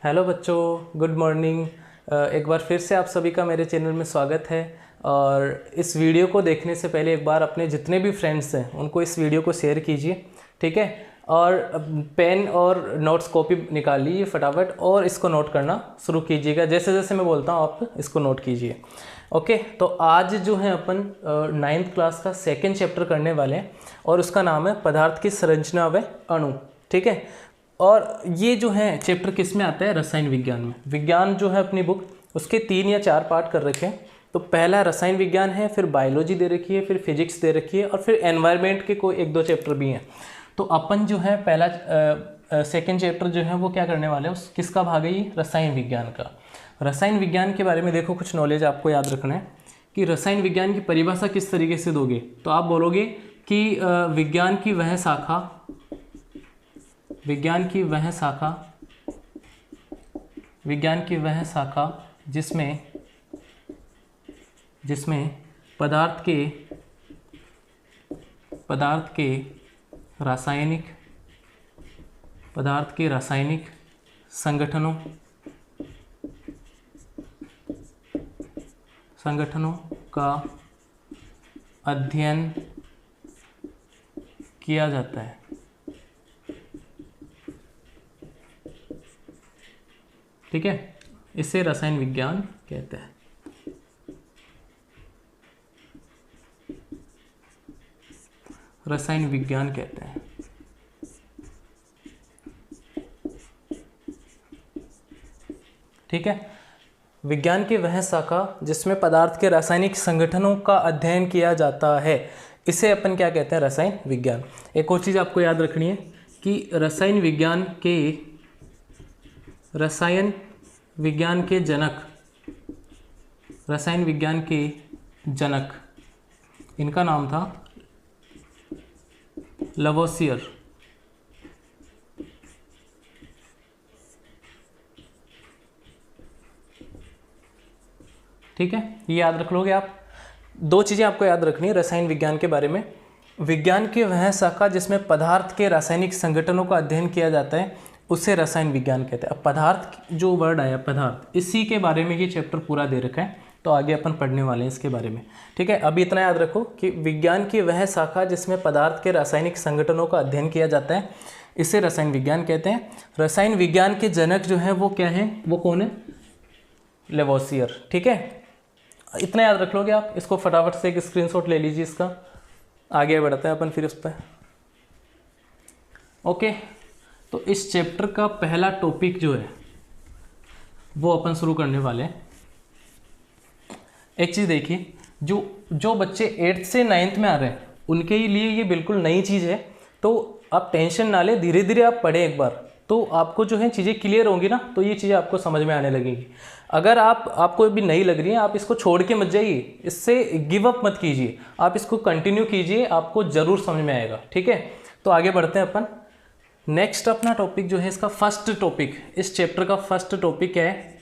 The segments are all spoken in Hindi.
हेलो बच्चों, गुड मॉर्निंग। एक बार फिर से आप सभी का मेरे चैनल में स्वागत है। और इस वीडियो को देखने से पहले एक बार अपने जितने भी फ्रेंड्स हैं उनको इस वीडियो को शेयर कीजिए, ठीक है। और पेन और नोट्स कॉपी निकाल लीजिए फटाफट और इसको नोट करना शुरू कीजिएगा। जैसे जैसे मैं बोलता हूँ आप इसको नोट कीजिए। ओके, तो आज जो है अपन 9th क्लास का सेकेंड चैप्टर करने वाले हैं और उसका नाम है पदार्थ की संरचना व अणु, ठीक है। और ये जो है चैप्टर किस में आता है? रसायन विज्ञान में। विज्ञान जो है अपनी बुक, उसके 3 या 4 पार्ट कर रखे हैं। तो पहला रसायन विज्ञान है, फिर बायोलॉजी दे रखी है, फिर फिजिक्स दे रखी है और फिर एनवायरनमेंट के कोई 1-2 चैप्टर भी हैं। तो अपन जो है पहला सेकेंड चैप्टर जो है वो क्या करने वाले हैं, उस किसका भाग है ये? रसायन विज्ञान का। रसायन विज्ञान के बारे में देखो कुछ नॉलेज आपको याद रखना है कि रसायन विज्ञान की परिभाषा किस तरीके से दोगे। तो आप बोलोगे कि विज्ञान की वह शाखा जिसमें पदार्थ के रासायनिक संगठनों का अध्ययन किया जाता है। ठीक है, इसे रसायन विज्ञान कहते हैं। रसायन विज्ञान कहते हैं। ठीक है, विज्ञान की वह शाखा जिसमें पदार्थ के रासायनिक संगठनों का अध्ययन किया जाता है, इसे अपन क्या कहते हैं? रसायन विज्ञान। एक और चीज़ आपको याद रखनी है कि रसायन विज्ञान के जनक इनका नाम था लवोसियर। ठीक है, ये याद रख लोगे आप। 2 चीज़ें आपको याद रखनी है रसायन विज्ञान के बारे में। विज्ञान की वह शाखा जिसमें पदार्थ के रासायनिक संगठनों का अध्ययन किया जाता है, उसे रसायन विज्ञान कहते हैं। अब पदार्थ जो वर्ड आया पदार्थ, इसी के बारे में ये चैप्टर पूरा दे रखा है, तो आगे अपन पढ़ने वाले हैं इसके बारे में। ठीक है, अभी इतना याद रखो कि विज्ञान की वह शाखा जिसमें पदार्थ के रासायनिक संगठनों का अध्ययन किया जाता है, इसे रसायन विज्ञान कहते हैं। रसायन विज्ञान के जनक जो है वो क्या है, वो कौन है? लेवोसियर। ठीक है, इतना याद रख लोगे आप। इसको फटाफट से एक स्क्रीनशॉट ले लीजिए इसका। आगे बढ़ते हैं अपन फिर उस पर। ओके, तो इस चैप्टर का पहला टॉपिक जो है वो अपन शुरू करने वाले हैं। एक चीज़ देखिए, जो बच्चे 8th से 9th में आ रहे हैं उनके लिए ये बिल्कुल नई चीज़ है, तो आप टेंशन ना ले, धीरे धीरे आप पढ़ें एक बार, तो आपको जो है चीज़ें क्लियर होंगी ना, तो ये चीज़ें आपको समझ में आने लगेंगी। अगर आपको भी नहीं लग रही है, आप इसको छोड़ के मत जाइए, इससे गिव अप मत कीजिए, आप इसको कंटिन्यू कीजिए, आपको ज़रूर समझ में आएगा। ठीक है, तो आगे बढ़ते हैं अपन। नेक्स्ट अपना टॉपिक जो है, इसका फर्स्ट टॉपिक, इस चैप्टर का फर्स्ट टॉपिक है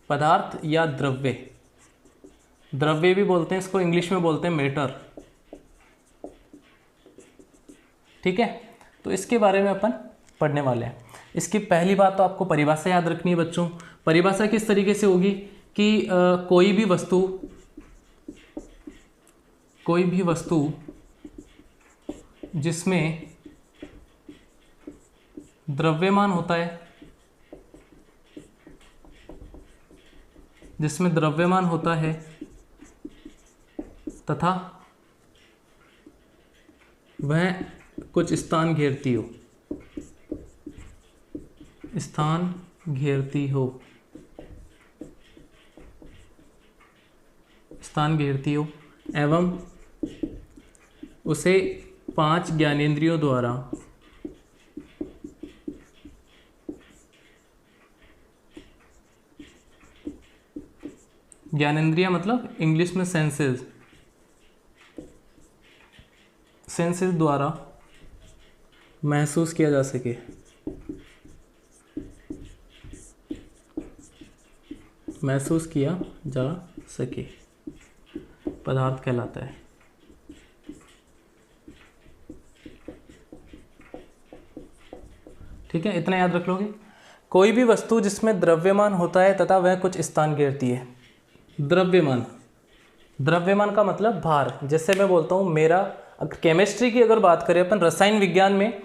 पदार्थ या द्रव्य भी बोलते हैं इसको, इंग्लिश में बोलते हैं मैटर। ठीक है, तो इसके बारे में अपन पढ़ने वाले हैं। इसकी पहली बात तो आपको परिभाषा याद रखनी है बच्चों। परिभाषा किस तरीके से होगी कि कोई भी वस्तु जिसमें द्रव्यमान होता है तथा वह कुछ स्थान घेरती हो एवं उसे 5 ज्ञानेंद्रियों द्वारा ज्ञानेंद्रिय मतलब इंग्लिश में सेंसेस द्वारा महसूस किया जा सके पदार्थ कहलाता है। ठीक है, इतना याद रख लोगे। कोई भी वस्तु जिसमें द्रव्यमान होता है तथा वह कुछ स्थान घेरती है। द्रव्यमान, द्रव्यमान का मतलब भार। जैसे मैं बोलता हूँ मेरा, केमिस्ट्री की अगर बात करें अपन, रसायन विज्ञान में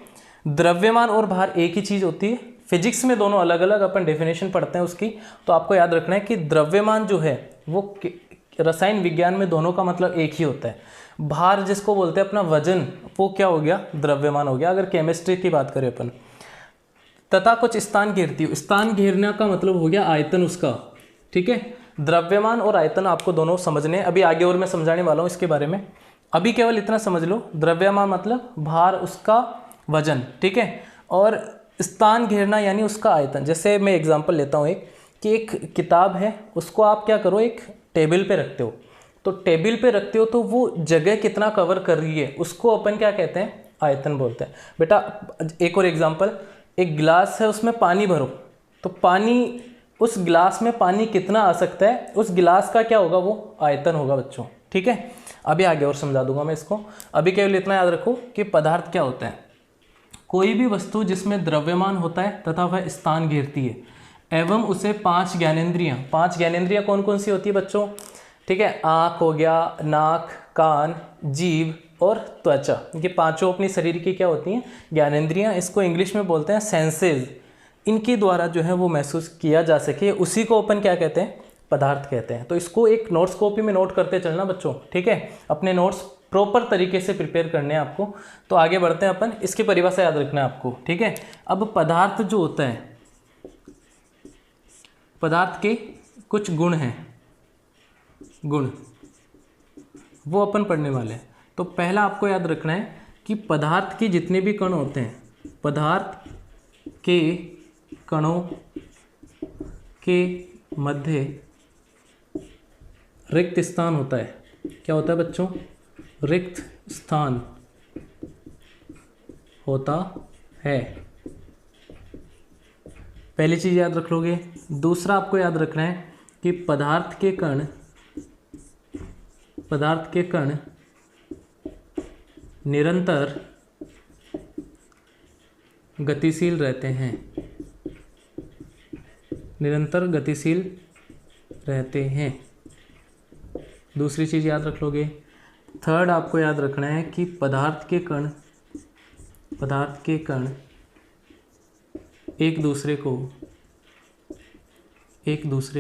द्रव्यमान और भार एक ही चीज़ होती है। फिजिक्स में दोनों अलग अलग अपन डेफिनेशन पढ़ते हैं उसकी। तो आपको याद रखना है कि द्रव्यमान जो है वो रसायन विज्ञान में दोनों का मतलब एक ही होता है। भार जिसको बोलते हैं अपना वजन, वो क्या हो गया, द्रव्यमान हो गया अगर केमिस्ट्री की बात करें अपन। तथा कुछ स्थान घेरती हो, स्थान घेरने का मतलब हो गया आयतन उसका। ठीक है, द्रव्यमान और आयतन आपको दोनों समझने, अभी आगे और मैं समझाने वाला हूँ इसके बारे में। अभी केवल इतना समझ लो, द्रव्यमान मतलब भार, उसका वजन। ठीक है, और स्थान घेरना यानी उसका आयतन। जैसे मैं एग्जांपल लेता हूँ एक, कि एक किताब है, उसको आप क्या करो, एक टेबल पे रखते हो। तो टेबल पे रखते हो तो वो जगह कितना कवर कर रही है उसको अपन क्या कहते हैं, आयतन बोलते हैं। बेटा एक और एग्जांपल, एक गिलास है उसमें पानी भरो, तो पानी, उस गिलास में पानी कितना आ सकता है, उस गिलास का क्या होगा, वो आयतन होगा बच्चों। ठीक है, अभी आगे और समझा दूंगा मैं इसको। अभी केवल इतना याद रखो कि पदार्थ क्या होता है। कोई भी वस्तु जिसमें द्रव्यमान होता है तथा वह स्थान घेरती है एवं उसे 5 ज्ञानेंद्रियां, 5 ज्ञानेंद्रियां कौन कौन सी होती है बच्चों, ठीक है, आँख हो गया, नाक, कान, जीभ और त्वचा, ये पांचों अपनी शरीर की क्या होती हैं, ज्ञानेंद्रियां। इसको इंग्लिश में बोलते हैं सेंसेस। इनके द्वारा जो है वो महसूस किया जा सके, उसी को अपन क्या कहते हैं, पदार्थ कहते हैं। तो इसको एक नोट्स कॉपी में नोट करते चलना बच्चों। ठीक है, अपने नोट्स प्रॉपर तरीके से प्रिपेयर करने हैं आपको। तो आगे बढ़ते हैं अपन, इसकी परिभाषा याद रखना है आपको। ठीक है, अब पदार्थ जो होता है, पदार्थ के कुछ गुण हैं, गुण वो अपन पढ़ने वाले हैं। तो पहला आपको याद रखना है कि पदार्थ के जितने भी कण होते हैं, पदार्थ के कणों के मध्य रिक्त स्थान होता है। क्या होता है बच्चों, रिक्त स्थान होता है। पहली चीज़ याद रख लोगे। दूसरा आपको याद रखना है कि पदार्थ के कण निरंतर गतिशील रहते हैं, निरंतर गतिशील रहते हैं। दूसरी चीज़ याद रख लोगे। थर्ड आपको याद रखना है कि पदार्थ के कण एक दूसरे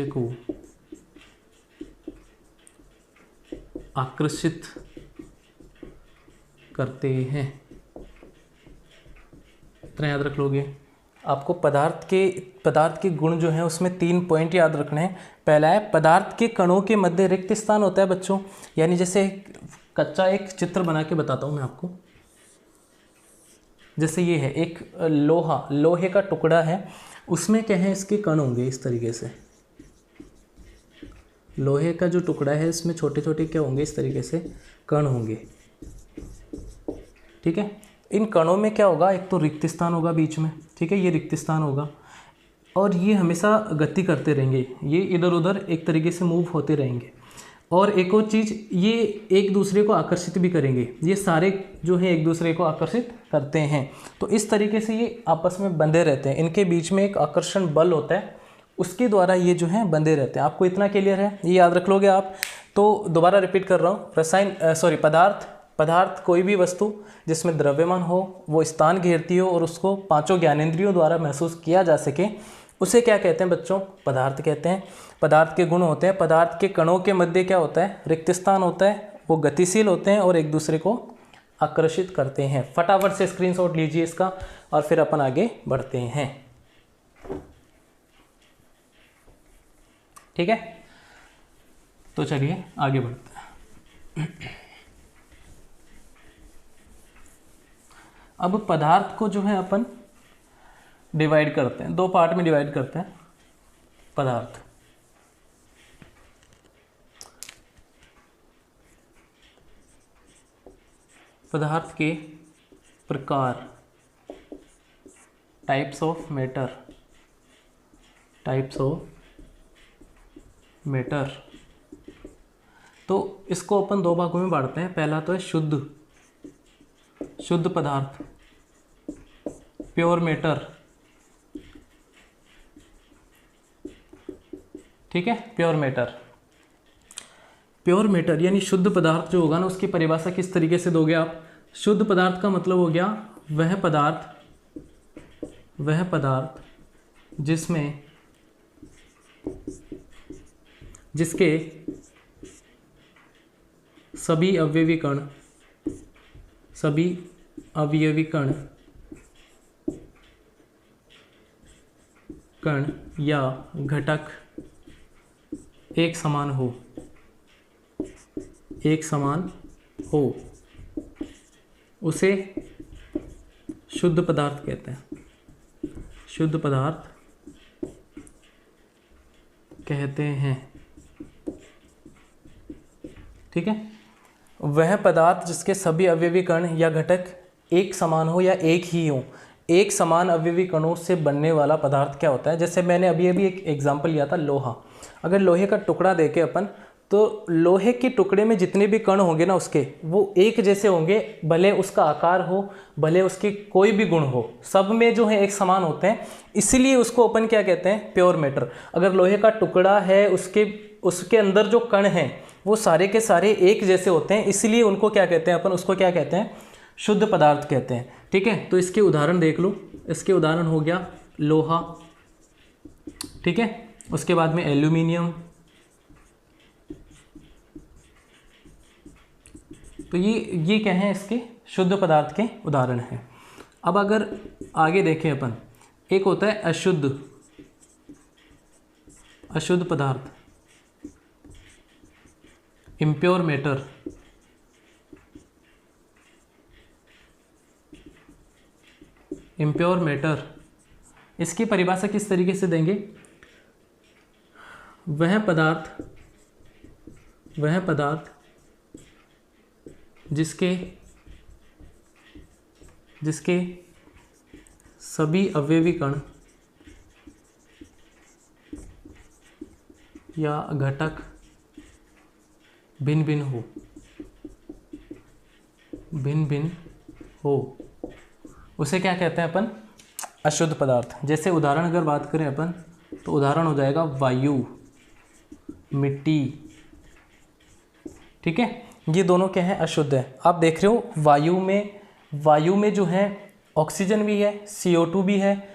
को आकर्षित करते हैं। इतना याद रख लोगे। आपको पदार्थ के गुण जो हैं उसमें 3 पॉइंट याद रखने हैं। पहला है, पदार्थ के कणों के मध्य रिक्त स्थान होता है बच्चों। यानी जैसे कच्चा एक चित्र बना के बताता हूँ मैं आपको। जैसे ये है एक लोहे का टुकड़ा है, उसमें क्या है, इसके कण होंगे इस तरीके से। लोहे का जो टुकड़ा है इसमें छोटे छोटे क्या होंगे, इस तरीके से कण होंगे। ठीक है, इन कणों में क्या होगा, एक तो रिक्त स्थान होगा बीच में। ठीक है, ये रिक्त स्थान होगा और ये हमेशा गति करते रहेंगे, ये इधर उधर एक तरीके से मूव होते रहेंगे। और एक और चीज़, ये एक दूसरे को आकर्षित भी करेंगे। ये सारे जो है एक दूसरे को आकर्षित करते हैं। तो इस तरीके से ये आपस में बंधे रहते हैं। इनके बीच में एक आकर्षण बल होता है, उसके द्वारा ये जो है बंधे रहते हैं। आपको इतना क्लियर है, ये याद रख लोगे आप। तो दोबारा रिपीट कर रहा हूँ, पदार्थ कोई भी वस्तु जिसमें द्रव्यमान हो, वो स्थान घेरती हो और उसको 5 ज्ञानेंद्रियों द्वारा महसूस किया जा सके, उसे क्या कहते हैं बच्चों, पदार्थ कहते हैं। पदार्थ के गुण होते हैं, पदार्थ के कणों के मध्य क्या होता है, रिक्त स्थान होता है, वो गतिशील होते हैं और एक दूसरे को आकर्षित करते हैं। फटाफट से स्क्रीनशॉट लीजिए इसका और फिर अपन आगे बढ़ते हैं। ठीक है, तो चलिए आगे बढ़ते हैं। अब पदार्थ को जो है अपन डिवाइड करते हैं, 2 पार्ट में डिवाइड करते हैं पदार्थ। पदार्थ के प्रकार, टाइप्स ऑफ मैटर। तो इसको अपन 2 भागों में बांटते हैं। पहला तो है शुद्ध पदार्थ, प्योर मैटर, ठीक है, प्योर मैटर। प्योर मैटर यानी शुद्ध पदार्थ जो होगा ना, उसकी परिभाषा किस तरीके से दोगे आप? शुद्ध पदार्थ का मतलब हो गया वह पदार्थ जिसके सभी अवयवी कण या घटक एक समान हो उसे शुद्ध पदार्थ कहते हैं। शुद्ध पदार्थ कहते हैं, ठीक है। वह पदार्थ जिसके सभी अवयवी कण या घटक एक समान हो या एक ही हो। एक समान अवयवी कणों से बनने वाला पदार्थ क्या होता है? जैसे मैंने अभी एक एग्जांपल लिया था, लोहा। अगर लोहे का टुकड़ा देके अपन, तो लोहे के टुकड़े में जितने भी कण होंगे ना उसके, वो एक जैसे होंगे, भले उसका आकार हो, भले उसके कोई भी गुण हो, सब में जो है एक समान होते हैं। इसीलिए उसको अपन क्या कहते हैं? Pure matter. अगर लोहे का टुकड़ा है, उसके अंदर जो कण हैं वो सारे के सारे एक जैसे होते हैं, इसलिए उनको क्या कहते हैं? अपन उसको क्या कहते हैं? शुद्ध पदार्थ कहते हैं, ठीक है। तो इसके उदाहरण देख लो। इसके उदाहरण हो गया लोहा, ठीक है। उसके बाद में एल्यूमिनियम। तो ये क्या है? इसके शुद्ध पदार्थ के उदाहरण हैं। अब अगर आगे देखें अपन, एक होता है अशुद्ध पदार्थ, इम्प्योर मैटर। इम्प्योर मैटर, इसकी परिभाषा किस तरीके से देंगे? वह पदार्थ जिसके सभी अवयवी कण या घटक भिन्न भिन्न हो उसे क्या कहते हैं अपन? अशुद्ध पदार्थ। जैसे उदाहरण अगर बात करें अपन, तो उदाहरण हो जाएगा वायु, मिट्टी, ठीक है। ये दोनों क्या है? अशुद्ध है। आप देख रहे हो वायु में जो है ऑक्सीजन भी है, CO2 भी है,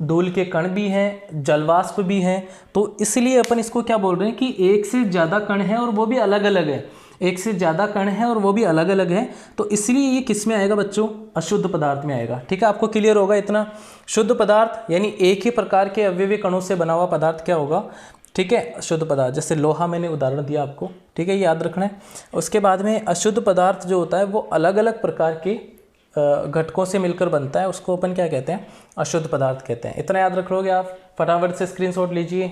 धूल के कण भी हैं, जलवाष्प भी हैं। तो इसलिए अपन इसको क्या बोल रहे हैं कि एक से ज़्यादा कण है और वो भी अलग अलग है। एक से ज़्यादा कण है और वो भी अलग अलग है। तो इसलिए ये किस में आएगा बच्चों? अशुद्ध पदार्थ में आएगा, ठीक है। आपको क्लियर होगा इतना? शुद्ध पदार्थ यानी एक ही प्रकार के अवयवी कणों से बना हुआ पदार्थ क्या होगा? ठीक है, शुद्ध पदार्थ। जैसे लोहा मैंने उदाहरण दिया आपको, ठीक है, याद रखना है। उसके बाद में अशुद्ध पदार्थ जो होता है वो अलग अलग प्रकार के घटकों से मिलकर बनता है, उसको अपन क्या कहते हैं? अशुद्ध पदार्थ कहते हैं। इतना याद रख लोगे आप? फटाफट से स्क्रीनशॉट लीजिए।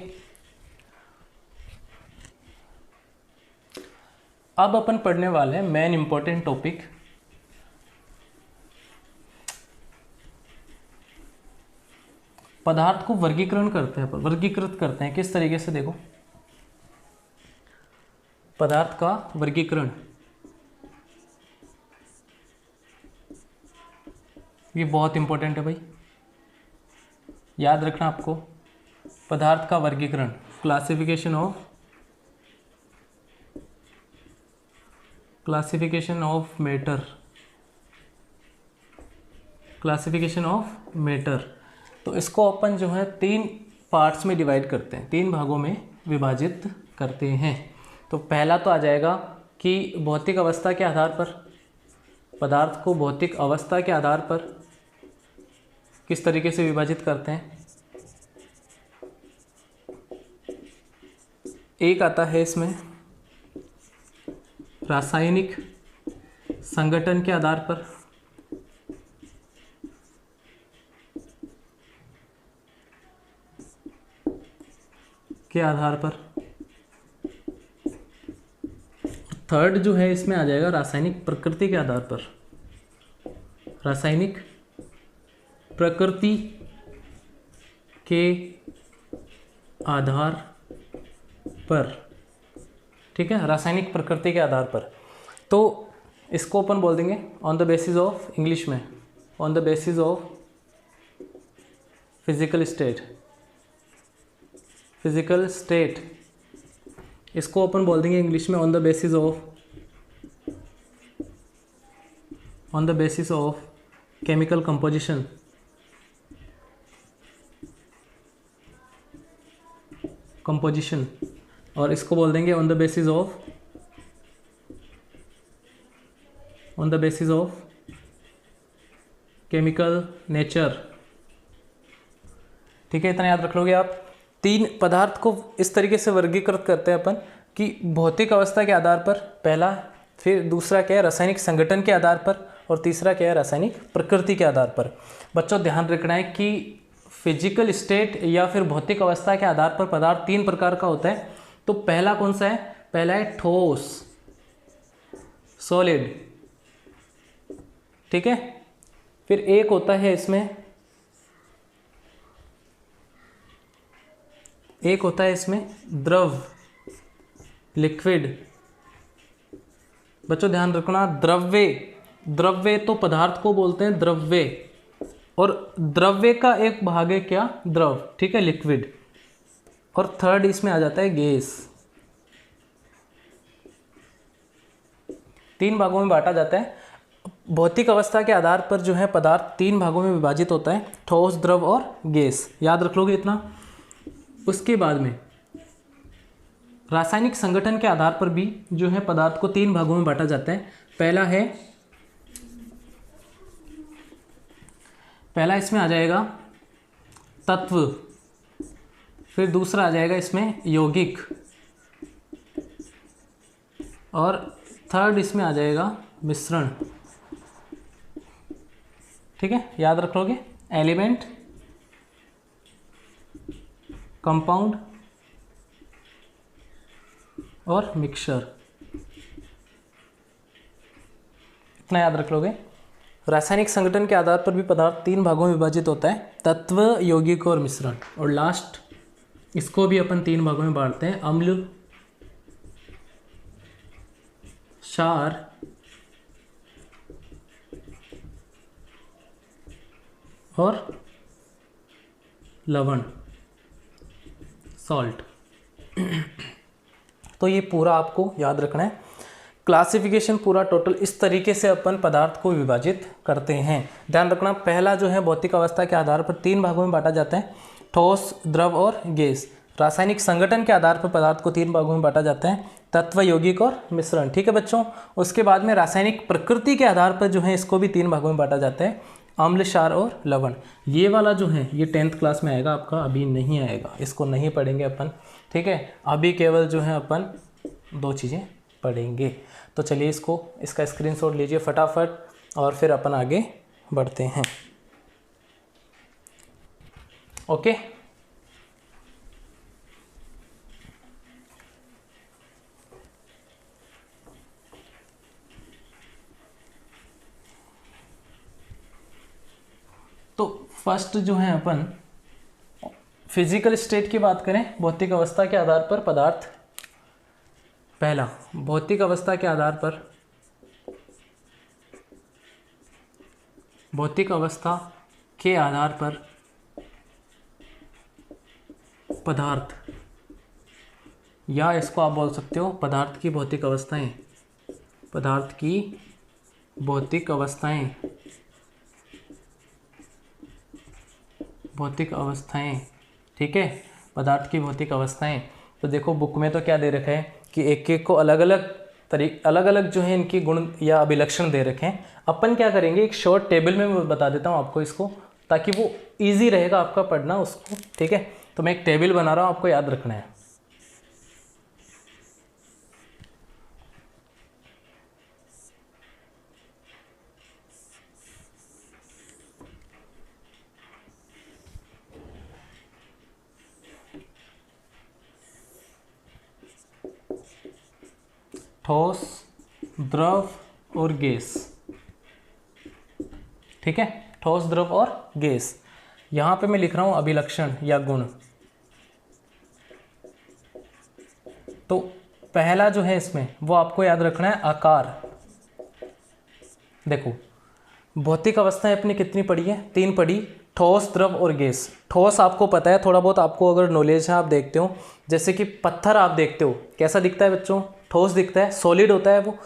अब अपन पढ़ने वाले हैं मेन इंपॉर्टेंट टॉपिक, पदार्थ को वर्गीकरण करते हैं, वर्गीकृत करते हैं किस तरीके से? देखो, पदार्थ का वर्गीकरण, ये बहुत इंपॉर्टेंट है भाई, याद रखना आपको। पदार्थ का वर्गीकरण, क्लासिफिकेशन ऑफ मैटर। तो इसको अपन जो है 3 पार्ट्स में डिवाइड करते हैं, 3 भागों में विभाजित करते हैं। तो पहला तो आ जाएगा कि भौतिक अवस्था के आधार पर, पदार्थ को भौतिक अवस्था के आधार पर किस तरीके से विभाजित करते हैं। एक आता है इसमें रासायनिक संगठन के आधार पर, थर्ड जो है इसमें आ जाएगा रासायनिक प्रकृति के आधार पर, रासायनिक प्रकृति के आधार पर, ठीक है, रासायनिक प्रकृति के आधार पर। तो इसको अपन बोल देंगे on the basis of, English में on the basis of physical physical state, इसको अपन बोल देंगे इंग्लिश में on the basis of chemical composition. और इसको बोल देंगे on the basis of chemical nature. ठीक है, इतना याद रख लोगे आप। 3 पदार्थ को इस तरीके से वर्गीकृत करते हैं अपन कि भौतिक अवस्था के आधार पर पहला, फिर दूसरा क्या है रासायनिक संगठन के आधार पर, और तीसरा क्या है रासायनिक प्रकृति के आधार पर। बच्चों ध्यान रखना है कि फिजिकल स्टेट या फिर भौतिक अवस्था के आधार पर पदार्थ 3 प्रकार का होता है। तो पहला कौन सा है? पहला है ठोस, सॉलिड। ठीक है, फिर एक होता है इसमें द्रव, लिक्विड। बच्चों ध्यान रखना, द्रव्य तो पदार्थ को बोलते हैं द्रव्य, और द्रव्य का एक भाग है क्या? द्रव। ठीक है, लिक्विड। और थर्ड इसमें आ जाता है गैस। 3 भागों में बांटा जाता है। भौतिक अवस्था के आधार पर जो है पदार्थ 3 भागों में विभाजित होता है, ठोस, द्रव और गैस। याद रख लोगे इतना। उसके बाद में रासायनिक संगठन के आधार पर भी जो है पदार्थ को 3 भागों में बांटा जाता है। पहला इसमें आ जाएगा तत्व, फिर दूसरा आ जाएगा इसमें यौगिक, और थर्ड इसमें आ जाएगा मिश्रण। ठीक है, याद रख लोगे। एलिमेंट, कंपाउंड और मिक्सचर, इतना याद रख लोगे। रासायनिक संगठन के आधार पर भी पदार्थ 3 भागों में विभाजित होता है, तत्व, यौगिक और मिश्रण। और लास्ट इसको भी अपन 3 भागों में बांटते हैं, अम्ल, क्षार और लवण, सॉल्ट। तो ये पूरा आपको याद रखना है। क्लासिफिकेशन पूरा टोटल इस तरीके से अपन पदार्थ को विभाजित करते हैं। ध्यान रखना, पहला जो है भौतिक अवस्था के आधार पर 3 भागों में बांटा जाता है, ठोस, द्रव और गैस। रासायनिक संगठन के आधार पर पदार्थ को 3 भागों में बांटा जाता है, तत्व, यौगिक और मिश्रण। ठीक है बच्चों। उसके बाद में रासायनिक प्रकृति के आधार पर जो है इसको भी 3 भागों में बांटा जाता है, अम्ल, क्षार और लवण। ये वाला जो है ये 10th क्लास में आएगा आपका, अभी नहीं आएगा, इसको नहीं पढ़ेंगे अपन। ठीक है, अभी केवल जो है अपन 2 चीज़ें पढ़ेंगे। तो चलिए इसका स्क्रीनशॉट लीजिए फटाफट, और फिर अपन आगे बढ़ते हैं। ओके, तो फर्स्ट जो है अपन फिजिकल स्टेट की बात करें, भौतिक अवस्था के आधार पर पदार्थ। पहला, भौतिक अवस्था के आधार पर पदार्थ, या इसको आप बोल सकते हो पदार्थ की भौतिक अवस्थाएं। ठीक है, पदार्थ की भौतिक अवस्थाएं। तो देखो बुक में तो क्या दे रखा है कि एक एक को अलग अलग जो है इनकी गुण या अभिलक्षण दे रखे हैं। अपन क्या करेंगे, एक शॉर्ट टेबल में मैं बता देता हूँ आपको इसको, ताकि वो इजी रहेगा आपका पढ़ना उसको। ठीक है, तो मैं एक टेबल बना रहा हूँ, आपको याद रखना है। ठोस, द्रव और गैस। ठीक है, ठोस, द्रव और गैस। यहां पे मैं लिख रहा हूं अभिलक्षण या गुण। तो पहला जो है इसमें वो आपको याद रखना है आकार। देखो भौतिक अवस्थाएं अपनी कितनी पड़ी है? 3 पड़ी, ठोस, द्रव और गैस। ठोस आपको पता है, थोड़ा बहुत आपको अगर नॉलेज है आप देखते हो, जैसे कि पत्थर आप देखते हो कैसा दिखता है बच्चों, ठोस दिखता है, सॉलिड होता है वो।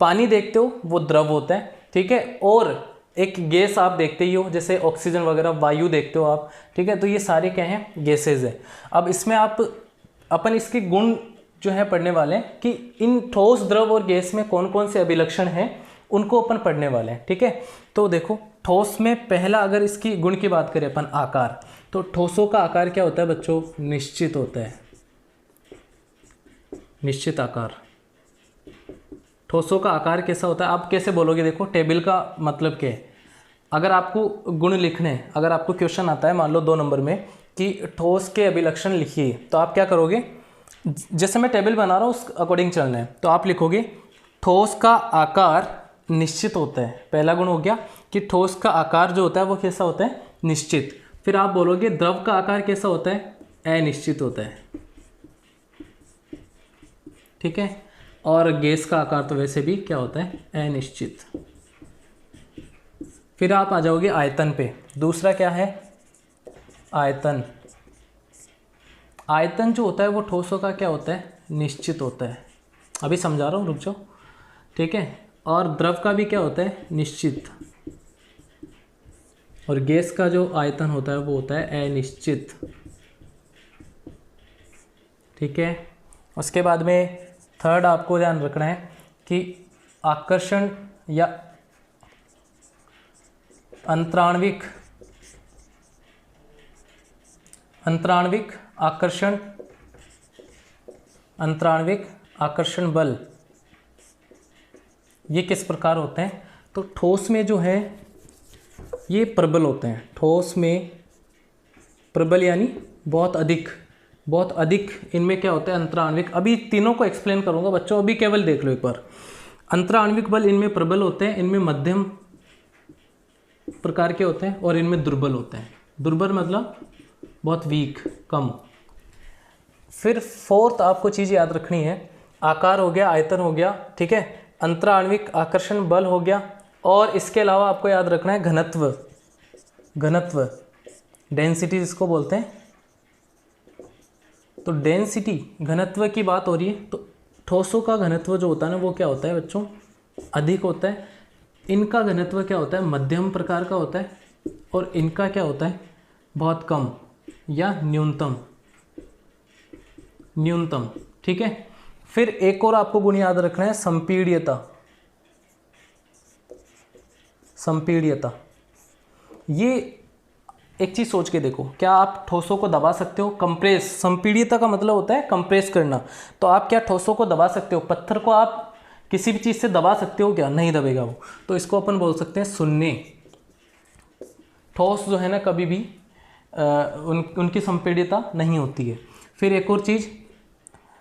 पानी देखते हो वो द्रव होता है, ठीक है। और एक गैस आप देखते ही हो, जैसे ऑक्सीजन वगैरह, वायु देखते हो आप, ठीक है। तो ये सारे क्या हैं, गैसेज हैं। अब इसमें अपन इसके गुण जो है पढ़ने वाले हैं कि इन ठोस, द्रव और गैस में कौन कौन से अभिलक्षण हैं, उनको अपन पढ़ने वाले हैं, ठीक है। तो देखो ठोस में पहला अगर इसकी गुण की बात करें अपन, आकार, तो ठोसों का आकार क्या होता है बच्चों, निश्चित होता है, निश्चित आकार। ठोसों का आकार कैसा होता है, आप कैसे बोलोगे, देखो टेबल का मतलब क्या है। अगर आपको गुण लिखने हैं, अगर आपको क्वेश्चन आता है मान लो 2 नंबर में कि ठोस के अभिलक्षण लिखिए, तो आप क्या करोगे, जैसे मैं टेबल बना रहा हूँ उस अकॉर्डिंग चलना है। तो आप लिखोगे ठोस का आकार निश्चित होता है, पहला गुण हो गया कि ठोस का आकार जो होता है वो कैसा होता है, निश्चित। फिर आप बोलोगे द्रव का आकार कैसा होता है, अनिश्चित होता है, ठीक है। और गैस का आकार तो वैसे भी क्या होता है, अनिश्चित। फिर आप आ जाओगे आयतन पे। दूसरा क्या है, आयतन। आयतन जो होता है वो ठोसों का क्या होता है, निश्चित होता है। अभी समझा रहा हूँ, रुक जाओ, ठीक है। और द्रव का भी क्या होता है, निश्चित। और गैस का जो आयतन होता है वो होता है अनिश्चित, ठीक है। उसके बाद में थर्ड आपको ध्यान रखना है कि आकर्षण या अंतराण्विक आकर्षण, अंतराण्विक आकर्षण बल, ये किस प्रकार होते हैं। तो ठोस में जो है ये प्रबल होते हैं, ठोस में प्रबल यानी बहुत अधिक इनमें क्या होता है, अंतराण्विक। अभी तीनों को एक्सप्लेन करूंगा बच्चों, अभी केवल देख लो एक बार। अंतराण्विक बल इनमें प्रबल होते हैं, इनमें मध्यम प्रकार के होते हैं, और इनमें दुर्बल होते हैं। दुर्बल मतलब बहुत वीक, कम। फिर फोर्थ आपको चीज़ याद रखनी है, आकार हो गया, आयतन हो गया, ठीक है, अंतराण्विक आकर्षण बल हो गया, और इसके अलावा आपको याद रखना है घनत्व, डेंसिटी जिसको बोलते हैं। तो डेंसिटी, घनत्व की बात हो रही है, तो ठोसों का घनत्व जो होता है ना वो क्या होता है बच्चों, अधिक होता है। इनका घनत्व क्या होता है, मध्यम प्रकार का होता है, और इनका क्या होता है, बहुत कम या न्यूनतम, ठीक है। फिर एक और आपको गुण याद रखना है, संपीड्यता। ये एक चीज़ सोच के देखो, क्या आप ठोसों को दबा सकते हो, कंप्रेस, संपीड्यता का मतलब होता है कंप्रेस करना। तो आप क्या ठोसों को दबा सकते हो, पत्थर को आप किसी भी चीज़ से दबा सकते हो क्या, नहीं दबेगा वो। तो इसको अपन बोल सकते हैं शून्य। ठोस जो है ना कभी भी उनकी संपीड्यता नहीं होती है। फिर एक और चीज़,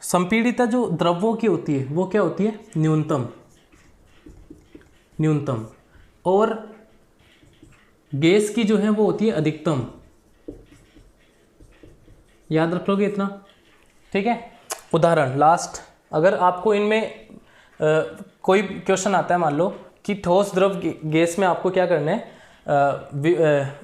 संपीड्यता जो द्रव्यों की होती है वो क्या होती है, न्यूनतम। और गैस की जो है वो होती है अधिकतम। याद रख लोगे इतना, ठीक है। उदाहरण लास्ट, अगर आपको इनमें कोई क्वेश्चन आता है, मान लो कि ठोस, द्रव, गैस में आपको क्या करना है,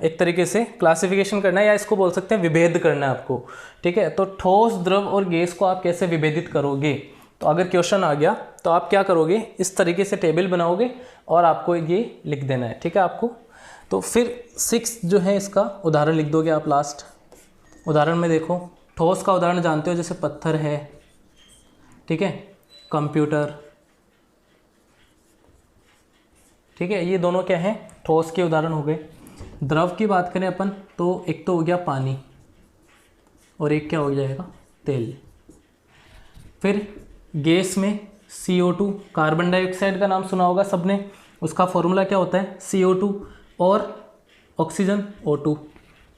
एक तरीके से क्लासिफिकेशन करना है, या इसको बोल सकते हैं विभेद करना है आपको, ठीक है। तो ठोस, द्रव और गैस को आप कैसे विभेदित करोगे, तो अगर क्वेश्चन आ गया तो आप क्या करोगे, इस तरीके से टेबल बनाओगे और आपको ये लिख देना है, ठीक है आपको। तो फिर 6 जो है इसका उदाहरण लिख दोगे आप लास्ट। उदाहरण में देखो, ठोस का उदाहरण जानते हो, जैसे पत्थर है, ठीक है, कंप्यूटर, ठीक है, ये दोनों क्या हैं, ठोस के उदाहरण हो गए। द्रव की बात करें अपन तो एक तो हो गया पानी, और एक क्या हो जाएगा, तेल। फिर गैस में CO2, कार्बन डाइऑक्साइड का नाम सुना होगा सबने, उसका फॉर्मूला क्या होता है, CO2, और ऑक्सीजन O2,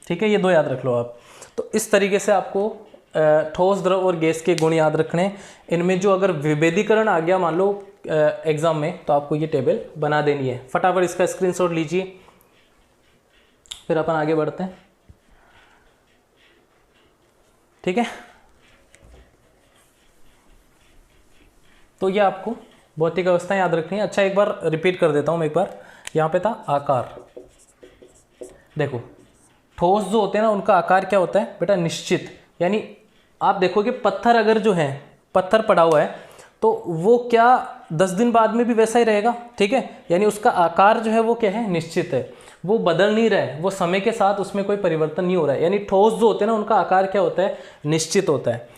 ठीक है, ये 2 याद रख लो आप। तो इस तरीके से आपको ठोस, द्रव और गैस के गुण याद रखने। इनमें जो अगर विभेदीकरण आ गया मान लो एग्जाम में, तो आपको ये टेबल बना देनी है। फटाफट इसका स्क्रीनशॉट लीजिए, फिर अपन आगे बढ़ते हैं, ठीक है। तो ये आपको भौतिक अवस्था याद रखनी है। अच्छा, एक बार रिपीट कर देता हूँ मैं, एक बार यहाँ पे था आकार, देखो ठोस जो होते हैं ना उनका आकार क्या होता है बेटा, निश्चित। यानी आप देखोगे पत्थर अगर जो है, पत्थर पड़ा हुआ है तो वो क्या 10 दिन बाद में भी वैसा ही रहेगा, ठीक है। यानी उसका आकार जो है वो क्या है, निश्चित है, वो बदल नहीं रहा है, वो समय के साथ उसमें कोई परिवर्तन नहीं हो रहा है। यानी ठोस जो होते हैं ना उनका आकार क्या होता है, निश्चित होता है।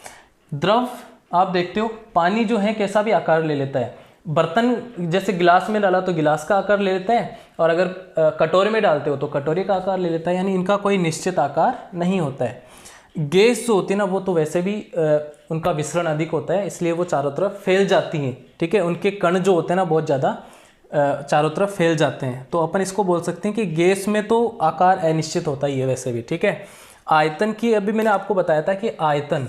द्रव आप देखते हो पानी जो है कैसा भी आकार ले लेता है। बर्तन जैसे गिलास में डाला तो गिलास का आकार ले लेता है, और अगर कटोरे में डालते हो तो कटोरे का आकार ले लेता है। यानी इनका कोई निश्चित आकार नहीं होता है। गैस जो होती है ना वो तो वैसे भी उनका विसरण अधिक होता है, इसलिए वो चारों तरफ फैल जाती हैं, ठीक है। उनके कण जो होते हैं ना बहुत ज़्यादा चारों तरफ फैल जाते हैं। तो अपन इसको बोल सकते हैं कि गैस में तो आकार अनिश्चित होता ही है वैसे भी, ठीक है। आयतन की अभी मैंने आपको बताया था कि आयतन,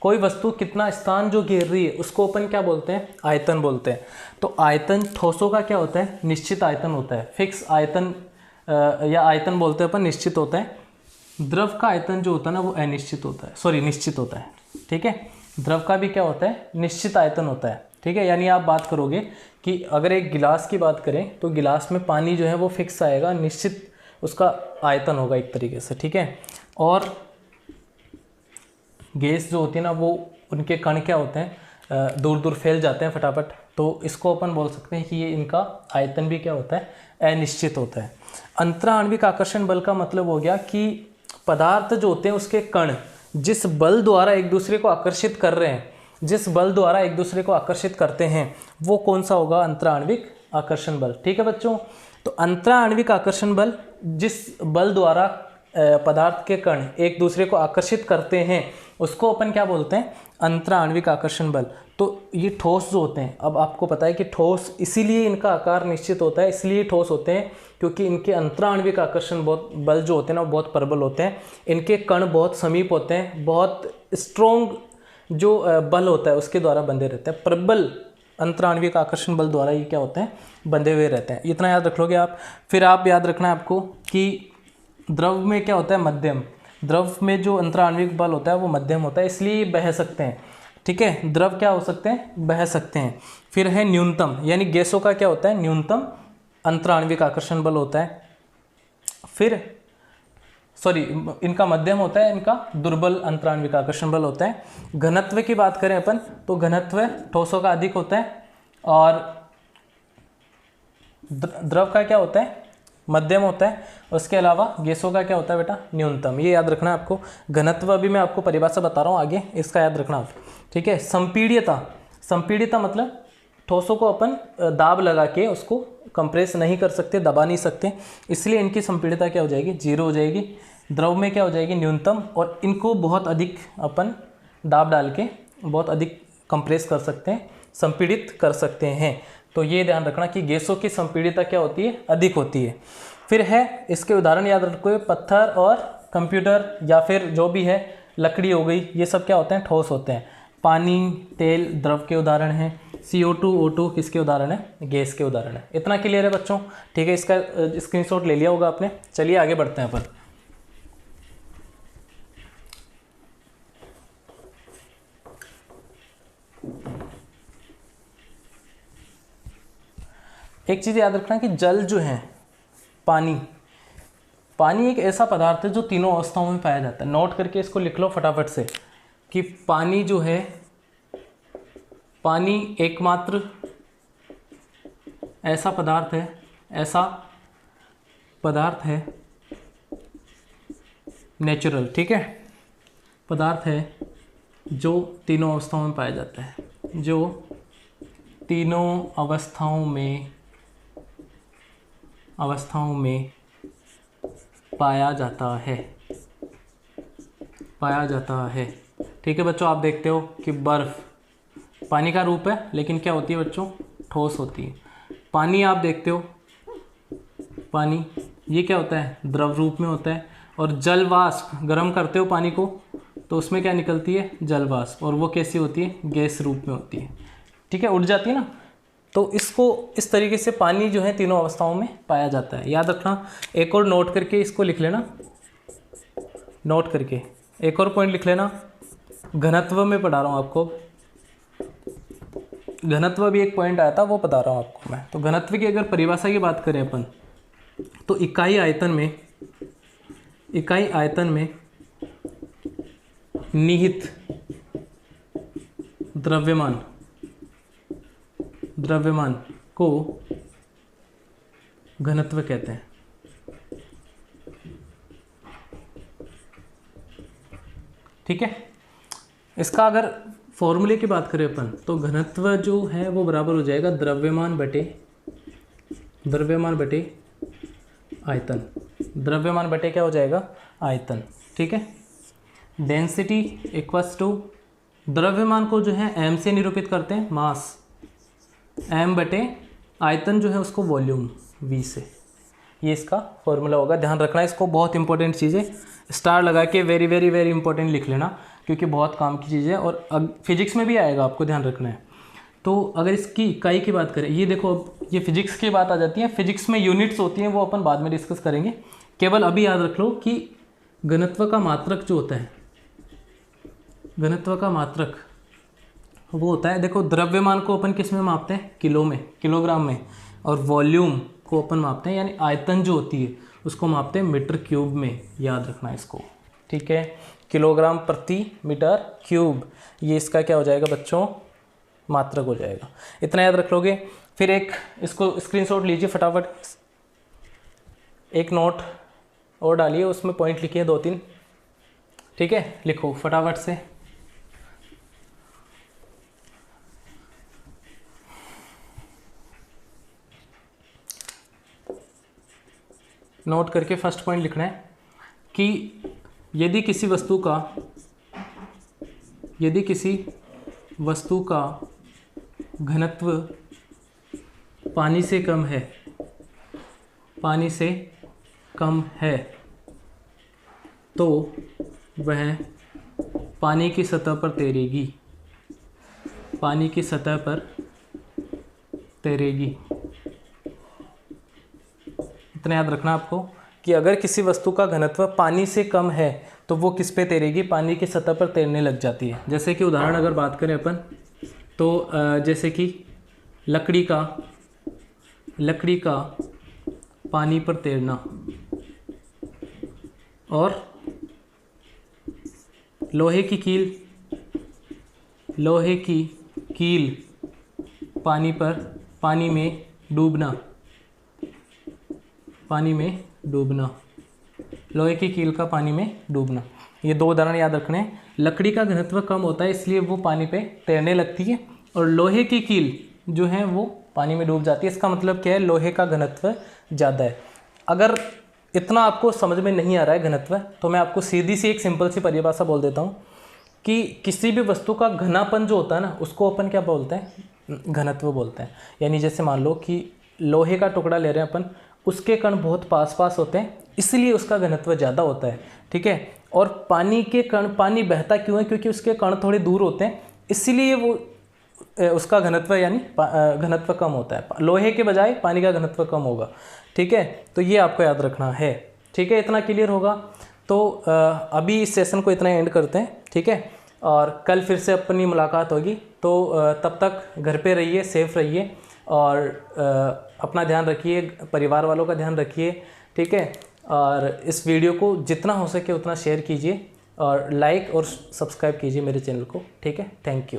कोई वस्तु कितना स्थान जो घेर रही है उसको अपन क्या बोलते हैं, आयतन बोलते हैं। तो आयतन ठोसों का क्या होता है, निश्चित आयतन होता है, फिक्स आयतन या आयतन बोलते हैं अपन, निश्चित होता है। द्रव का आयतन जो होता है ना वो अनिश्चित होता है, सॉरी निश्चित होता है, ठीक है। द्रव का भी क्या होता है, निश्चित आयतन होता है, ठीक है। यानी आप बात करोगे कि अगर एक गिलास की बात करें तो गिलास में पानी जो है वो फिक्स आएगा, निश्चित उसका आयतन होगा एक तरीके से, ठीक है। और गैस जो होती है ना वो उनके कण क्या होते हैं, दूर दूर फैल जाते हैं फटाफट। तो इसको अपन बोल सकते हैं कि ये इनका आयतन भी क्या होता है, अनिश्चित होता है। अंतराण्विक आकर्षण बल का मतलब हो गया कि पदार्थ जो होते हैं उसके कण जिस बल द्वारा एक दूसरे को आकर्षित कर रहे हैं, जिस बल द्वारा एक दूसरे को आकर्षित करते हैं वो कौन सा होगा, अंतराण्विक आकर्षण बल, ठीक है बच्चों। तो अंतराण्विक आकर्षण बल जिस बल द्वारा पदार्थ के कण एक दूसरे को आकर्षित करते हैं उसको अपन क्या बोलते हैं, अंतराण्विक आकर्षण बल। तो ये ठोस जो होते हैं, अब आपको पता है कि ठोस इसीलिए इनका आकार निश्चित होता है, इसलिए ठोस होते हैं क्योंकि इनके अंतराण्विक आकर्षण बहुत बल जो होते हैं ना बहुत प्रबल होते हैं। इनके कण बहुत समीप होते हैं, बहुत स्ट्रॉन्ग जो बल होता है उसके द्वारा बंधे रहते हैं, प्रबल अंतराण्विक आकर्षण बल द्वारा ये क्या होते हैं, बंधे हुए रहते हैं। इतना याद रख लोगे आप। फिर आप याद रखना है आपको कि द्रव में क्या होता है, मध्यम। द्रव में जो अंतराण्विक बल होता है वो मध्यम होता है, इसलिए बह सकते हैं, ठीक है। द्रव क्या हो सकते हैं, बह सकते हैं। फिर है न्यूनतम, यानी गैसों का क्या होता है, न्यूनतम अंतराण्विक आकर्षण बल होता है। फिर सॉरी इनका मध्यम होता है, इनका दुर्बल अंतराण्विक आकर्षण बल होता है। घनत्व की बात करें अपन तो घनत्व ठोसों का अधिक होता है और द्रव का क्या होता है, मध्यम होता है। उसके अलावा गैसों का क्या होता है बेटा, न्यूनतम। ये याद रखना है आपको। घनत्व अभी मैं आपको परिभाषा बता रहा हूँ आगे, इसका याद रखना आप, ठीक है। संपीड्यता, संपीड्यता मतलब ठोसों को अपन दाब लगा के उसको कंप्रेस नहीं कर सकते, दबा नहीं सकते, इसलिए इनकी संपीड्यता क्या हो जाएगी, 0 हो जाएगी। द्रव में क्या हो जाएगी, न्यूनतम, और इनको बहुत अधिक अपन दाब डाल के बहुत अधिक कंप्रेस कर सकते हैं, संपीड़ित कर सकते हैं। तो ये ध्यान रखना कि गैसों की संपीड्यता क्या होती है, अधिक होती है। फिर है इसके उदाहरण याद रखो, पत्थर और कंप्यूटर या फिर जो भी है लकड़ी हो गई, ये सब क्या होते हैं, ठोस होते हैं। पानी, तेल द्रव के उदाहरण हैं। CO2, O2 किसके उदाहरण है, गैस के उदाहरण है। इतना क्लियर है बच्चों, ठीक है। इसका स्क्रीनशॉट ले लिया होगा आपने। चलिए आगे बढ़ते हैं अपन। एक चीज़ याद रखना कि जल जो है, पानी, पानी एक ऐसा पदार्थ है जो तीनों अवस्थाओं में पाया जाता है। नोट करके इसको लिख लो फटाफट से कि पानी जो है, पानी एकमात्र ऐसा पदार्थ है, ऐसा पदार्थ है नेचुरल, ठीक है, पदार्थ है जो तीनों अवस्थाओं में पाया जाता है, जो तीनों अवस्थाओं में पाया जाता है, पाया जाता है, ठीक है बच्चों। आप देखते हो कि बर्फ़ पानी का रूप है लेकिन क्या होती है बच्चों, ठोस होती है। पानी आप देखते हो, पानी ये क्या होता है, द्रव रूप में होता है। और जल वाष्प, गर्म करते हो पानी को तो उसमें क्या निकलती है, जल वाष्प, और वो कैसी होती है, गैस रूप में होती है, ठीक है, उड़ जाती है ना। तो इसको इस तरीके से पानी जो है तीनों अवस्थाओं में पाया जाता है, याद रखना। एक और नोट करके इसको लिख लेना, नोट करके एक और पॉइंट लिख लेना। घनत्व में पढ़ा रहा हूँ आपको, घनत्व भी एक पॉइंट आया था वो बता रहा हूँ आपको मैं। तो घनत्व की अगर परिभाषा की बात करें अपन तो इकाई आयतन में, इकाई आयतन में निहित द्रव्यमान को घनत्व कहते हैं। ठीक है, इसका अगर फॉर्मूले की बात करें अपन तो घनत्व जो है वो बराबर हो जाएगा द्रव्यमान बटे आयतन। द्रव्यमान बटे क्या हो जाएगा? आयतन। ठीक है, डेंसिटी इक्वल्स टू, द्रव्यमान को जो है m से निरूपित करते हैं, मास, m बटे आयतन जो है उसको वॉल्यूम v से। ये इसका फॉर्मूला होगा, ध्यान रखना इसको, बहुत इंपॉर्टेंट चीज़ है। स्टार लगा के वेरी वेरी वेरी इंपॉर्टेंट लिख लेना, क्योंकि बहुत काम की चीज़ है और फिजिक्स में भी आएगा, आपको ध्यान रखना है। तो अगर इसकी इकाई की बात करें, ये देखो अब ये फिजिक्स की बात आ जाती है। फिजिक्स में यूनिट्स होती हैं, वो अपन बाद में डिस्कस करेंगे। केवल अभी याद रख लो कि घनत्व का मात्रक जो होता है, घनत्व का मात्रक वो होता है, देखो द्रव्यमान को अपन किस में मापते हैं? किलो में, किलोग्राम में, और वॉल्यूम को अपन मापते हैं, यानी आयतन जो होती है उसको मापते हैं मीटर क्यूब में। याद रखना इसको, ठीक है, किलोग्राम प्रति मीटर क्यूब, ये इसका क्या हो जाएगा बच्चों? मात्रक हो जाएगा। इतना याद रख लोगे। फिर एक इसको स्क्रीनशॉट लीजिए फटाफट, एक नोट और डालिए, उसमें पॉइंट लिखिए 2-3। ठीक है, लिखो फटाफट से। नोट करके फर्स्ट पॉइंट लिखना है कि यदि किसी वस्तु का घनत्व पानी से कम है तो वह पानी की सतह पर तैरेगी। इतना याद रखना आपको कि अगर किसी वस्तु का घनत्व पानी से कम है तो वो किस पे तैरेगी? पानी की सतह पर तैरने लग जाती है। जैसे कि उदाहरण अगर बात करें अपन तो जैसे कि लकड़ी का पानी पर तैरना, और लोहे की कील पानी में डूबना, लोहे की कील का पानी में डूबना। ये 2 उदाहरण याद रखने हैं। लकड़ी का घनत्व कम होता है इसलिए वो पानी पे तैरने लगती है, और लोहे की कील जो है वो पानी में डूब जाती है। इसका मतलब क्या है? लोहे का घनत्व ज़्यादा है। अगर इतना आपको समझ में नहीं आ रहा है घनत्व, तो मैं आपको सीधी सी एक सिंपल सी परिभाषा बोल देता हूँ कि किसी भी वस्तु का घनापन जो होता है ना, उसको अपन क्या बोलते हैं? घनत्व बोलते हैं। यानी जैसे मान लो कि लोहे का टुकड़ा ले रहे हैं अपन, उसके कण बहुत पास होते हैं इसलिए उसका घनत्व ज़्यादा होता है। ठीक है, और पानी के कण, पानी बहता क्यों है? क्योंकि उसके कण थोड़े दूर होते हैं, इसलिए वो उसका घनत्व यानी घनत्व कम होता है। लोहे के बजाय पानी का घनत्व कम होगा। ठीक है, तो ये आपको याद रखना है। ठीक है, इतना क्लियर होगा। तो अभी इस सेशन को इतना एंड करते हैं। ठीक है, और कल फिर से अपनी मुलाकात होगी। तो तब तक घर पे रहिए, सेफ रहिए, और अपना ध्यान रखिए, परिवार वालों का ध्यान रखिए। ठीक है, और इस वीडियो को जितना हो सके उतना शेयर कीजिए, और लाइक और सब्सक्राइब कीजिए मेरे चैनल को। ठीक है, थैंक यू।